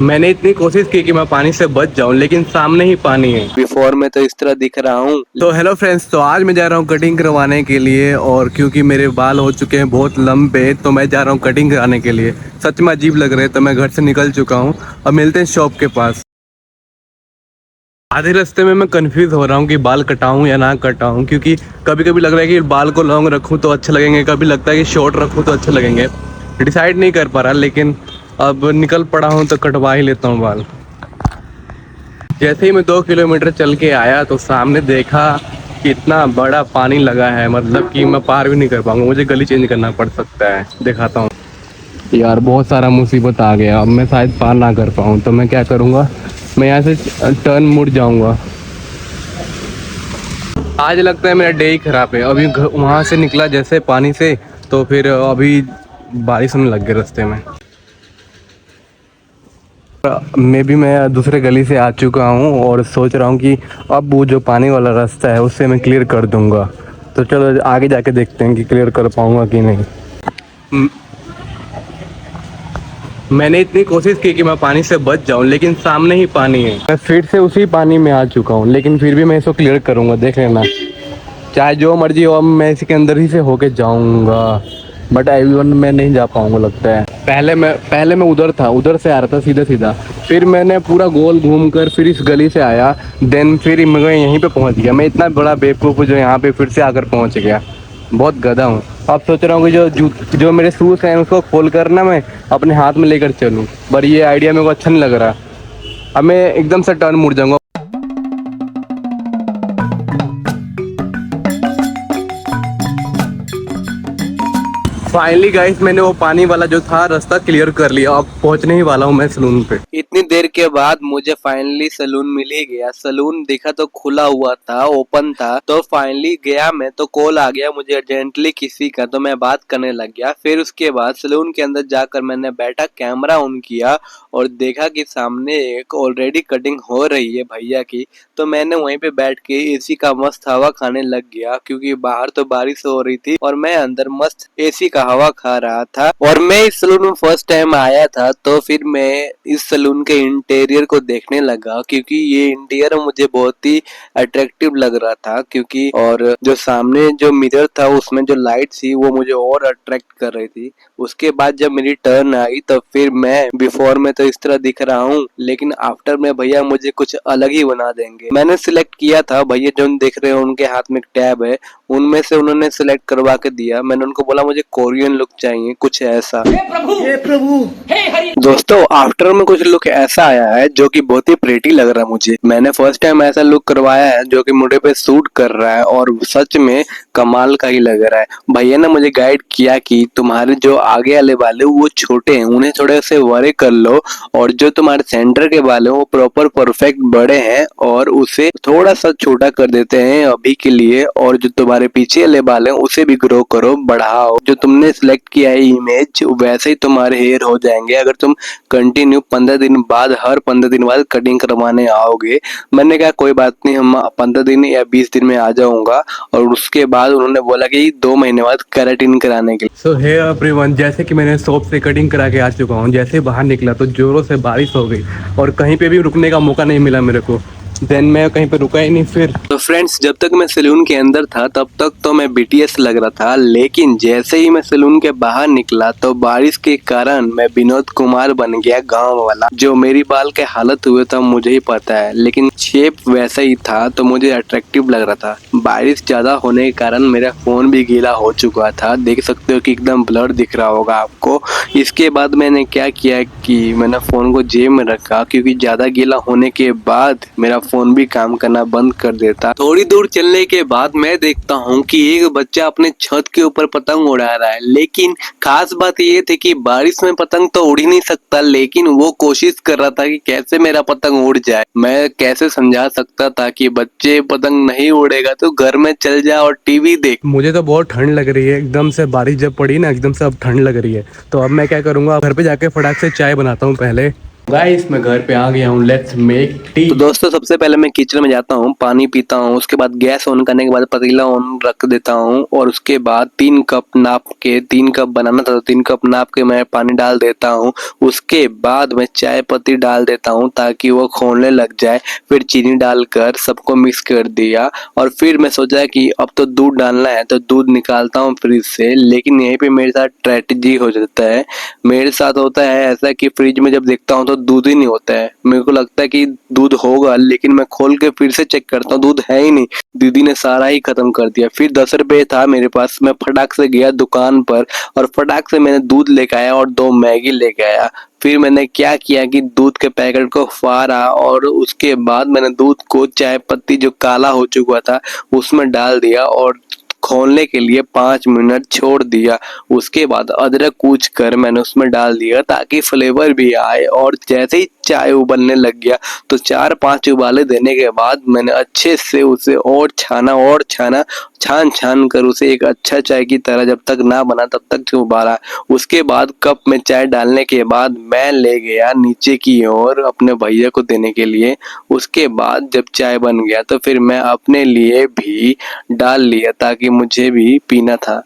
मैंने इतनी कोशिश की कि मैं पानी से बच जाऊं, लेकिन सामने ही पानी है। बिफोर में तो इस तरह दिख रहा हूँ। तो हेलो फ्रेंड्स, तो आज मैं जा रहा हूं कटिंग करवाने के लिए, और क्योंकि मेरे बाल हो चुके हैं बहुत लंबे, तो मैं जा रहा हूं कटिंग कराने के लिए। सच में अजीब लग रहे हैं, तो मैं घर से निकल चुका हूं। अब मिलते हैं शॉप के पास। आधे रास्ते में मैं कंफ्यूज हो रहा हूँ कि बाल कटाऊं या ना कटाऊं, क्योंकि कभी कभी लग रहा है कि बाल को लॉन्ग रखूं तो अच्छे लगेंगे, कभी लगता है कि शॉर्ट रखूं तो अच्छे लगेंगे। डिसाइड नहीं कर पा रहा, लेकिन अब निकल पड़ा हूं तो कटवा ही लेता हूं बाल। जैसे ही मैं 2 किलोमीटर चल के आया तो सामने देखा कि इतना बड़ा पानी लगा है, मतलब कि मैं पार भी नहीं कर पाऊंगा, मुझे गली चेंज करना पड़ सकता है। दिखाता हूँ यार, बहुत सारा मुसीबत आ गया। अब मैं शायद पार ना कर पाऊँ, तो मैं क्या करूँगा, मैं यहाँ से टर्न मुड़ जाऊँगा। आज लगता है मेरा डे ही खराब है। अभी वहाँ से निकला जैसे पानी से, तो फिर अभी बारिश होने लग गई रास्ते में। मैं दूसरे गली से आ चुका हूँ और सोच रहा हूँ कि अब वो जो पानी वाला रास्ता है उससे मैं क्लियर कर दूंगा। तो चलो आगे जाके देखते हैं कि क्लियर कर पाऊंगा कि नहीं। म- मैंने इतनी कोशिश की कि मैं पानी से बच जाऊं, लेकिन सामने ही पानी है। मैं फिर से उसी पानी में आ चुका हूँ, लेकिन फिर भी मैं इसको क्लियर करूंगा, देख लेना। चाहे जो मर्जी हो, अब मैं इसके अंदर ही से होके जाऊंगा। बट एवन मैं नहीं जा पाऊंगा लगता है। पहले मैं उधर था, उधर से आ रहा था सीधा सीधा। फिर मैंने पूरा गोल घूम कर फिर इस गली से आया। देन फिर मैं यहीं पे पहुंच गया। मैं इतना बड़ा बेवकूफ़ हूँ जो यहाँ पे फिर से आकर पहुंच गया। बहुत गधा हूँ। अब सोच रहा हूँ कि जो मेरे शूज़ हैं उसको खोल कर ना मैं अपने हाथ में लेकर चलूँ, पर ये आइडिया मेरे को अच्छा नहीं लग रहा। अब मैं एकदम से टर्न मुड़ जाऊँगा। फाइनली गाइस, मैंने वो पानी वाला जो था रास्ता क्लियर कर लिया। अब पहुंचने ही वाला हूँ मैं सलून पे। इतनी देर के बाद मुझे फाइनली सलून मिल ही गया। सलून देखा तो खुला हुआ था, ओपन था। तो फाइनली गया मैं, तो कॉल आ गया मुझे अर्जेंटली किसी का, तो मैं बात करने लग गया। फिर उसके बाद सलून के अंदर जाकर मैंने बैठा, कैमरा ऑन किया और देखा कि सामने एक ऑलरेडी कटिंग हो रही है भैया की। तो मैंने वहीं पे बैठ के एसी का मस्त हवा खाने लग गया, क्योंकि बाहर तो बारिश हो रही थी और मैं अंदर मस्त एसी का हवा खा रहा था। और मैं इस सलून में फर्स्ट टाइम आया था, तो फिर मैं इस सलून के इंटीरियर को देखने लगा, क्योंकि ये इंटीरियर मुझे बहुत ही अट्रैक्टिव लग रहा था। क्योंकि और जो सामने जो मिरर था उसमें जो लाइट थी वो मुझे और अट्रैक्ट कर रही थी। उसके बाद जब मेरी टर्न आई तो फिर मैं बिफोर में तो इस तरह दिख रहा हूँ, लेकिन आफ्टर में भैया मुझे कुछ अलग ही बना देंगे। मैंने सिलेक्ट किया था, भैया जो देख रहे हो उनके हाथ में एक टैब है, उनमें से उन्होंने सिलेक्ट करवा के दिया। मैंने उनको बोला मुझे कोरियन लुक चाहिए, कुछ ऐसा। हे प्रभु हे हरि। दोस्तों, आफ्टर में कुछ लुक ऐसा आया है जो कि बहुत ही प्रेटी लग रहा है मुझे। मैंने फर्स्ट टाइम ऐसा लुक करवाया है जो कि मुझे पे सूट कर रहा है और सच में कमाल का ही लग रहा है। भैया ने मुझे गाइड किया कि तुम्हारे जो आगे वाले बाल है वो छोटे हैं, उन्हें थोड़े से बड़े कर लो, और जो तुम्हारे सेंटर के बाल है वो प्रॉपर परफेक्ट बड़े हैं और उसे थोड़ा सा छोटा कर देते हैं अभी के लिए। और जो तुम्हारे पीछे वाले बाल है उसे भी ग्रो करो, बढ़ाओ। जो तुमने सिलेक्ट किया है इमेज, वैसे ही तुम्हारे हेयर हो जाएंगे अगर तुम कंटिन्यू 15 दिन बाद, हर 15 दिन बाद कटिंग करवाने आओगे। मैंने कहा कोई बात नहीं, हम 15 दिन या 20 दिन में आ जाऊंगा। और उसके बाद उन्होंने बोला कि 2 महीने बाद केराटिन कराने के लिए। सो हे एवरीवन, जैसे कि मैंने शॉप से कटिंग करा के आ चुका हूँ। जैसे ही बाहर निकला तो जोरों से बारिश हो गई और कहीं पे भी रुकने का मौका नहीं मिला मेरे को। देन मैं कहीं पे रुका ही नहीं फिर। तो फ्रेंड्स, जब तक मैं सैलून के अंदर था तब तक तो मैं बीटीएस लग रहा था, लेकिन जैसे ही मैं सैलून के बाहर निकला तो बारिश के कारण मैं विनोद कुमार बन गया, गांव वाला। जो मेरी बाल के हालत हुए था मुझे ही पता है, लेकिन शेप वैसा ही था तो मुझे अट्रैक्टिव लग रहा था। बारिश ज्यादा होने के कारण मेरा फोन भी गीला हो चुका था, देख सकते हो कि एकदम ब्लर दिख रहा होगा आपको। इसके बाद मैंने क्या किया कि मैंने फोन को जेब में रखा, क्योंकि ज्यादा गीला होने के बाद मेरा फोन भी काम करना बंद कर देता। थोड़ी दूर चलने के बाद मैं देखता हूँ कि एक बच्चा अपने छत के ऊपर पतंग उड़ा रहा है, लेकिन खास बात ये थी कि बारिश में पतंग तो उड़ ही नहीं सकता, लेकिन वो कोशिश कर रहा था कि कैसे मेरा पतंग उड़ जाए। मैं कैसे समझा सकता था कि बच्चे पतंग नहीं उड़ेगा तो घर में चल जा और टीवी देख। मुझे तो बहुत ठंड लग रही है, एकदम से बारिश जब पड़ी ना, एकदम से अब ठंड लग रही है। तो अब मैं क्या करूँगा, घर पे जाके फटाक से चाय बनाता हूँ पहले, गाइस मैं घर पे आ गया हूँ, लेट्स मेक टी। तो दोस्तों सबसे पहले मैं किचन में जाता हूँ, पानी पीता हूँ, उसके बाद गैस ऑन करने के बाद पतीला ऑन रख देता हूँ और उसके बाद 3 कप नाप के, 3 कप बनाना था तो 3 कप नाप के मैं पानी डाल देता हूँ। उसके बाद मैं चाय पत्ती डाल देता हूँ ताकि वो खौलने लग जाए। फिर चीनी डालकर सबको मिक्स कर दिया और फिर मैं सोचा कि अब तो दूध डालना है तो दूध निकालता हूँ फ्रिज से। लेकिन यहीं पे मेरे साथ ट्रेजेडी हो जाता है। मेरे साथ होता है ऐसा कि फ्रिज में जब देखता हूँ तो दूध ही नहीं होता है। मेरे को लगता है कि दूध होगा, लेकिन मैं खोल के फिर से चेक करता हूँ, दूध है ही नहीं। दीदी ने सारा ही खत्म कर दिया। फिर 10 रुपए था मेरे पास, मैं फटाक से गया दुकान पर और फटाक से मैंने दूध लेके आया और 2 मैगी लेके आया। फिर मैंने क्या किया कि दूध के पैकेट को फाड़ा और उसके बाद मैंने दूध को चाय पत्ती जो काला हो चुका था उसमें डाल दिया और खोलने के लिए 5 मिनट छोड़ दिया। उसके बाद अदरक कूच कर मैंने उसमें डाल दिया ताकि फ्लेवर भी आए। और जैसे ही चाय उबलने लग गया तो 4-5 उबाले देने के बाद मैंने अच्छे से उसे और छाना, छान कर उसे एक अच्छा चाय की तरह जब तक ना बना तब तक उबाला। उसके बाद कप में चाय डालने के बाद मैं ले गया नीचे की ओर अपने भैया को देने के लिए। उसके बाद जब चाय बन गया तो फिर मैं अपने लिए भी डाल लिया ताकि मुझे भी पीना था।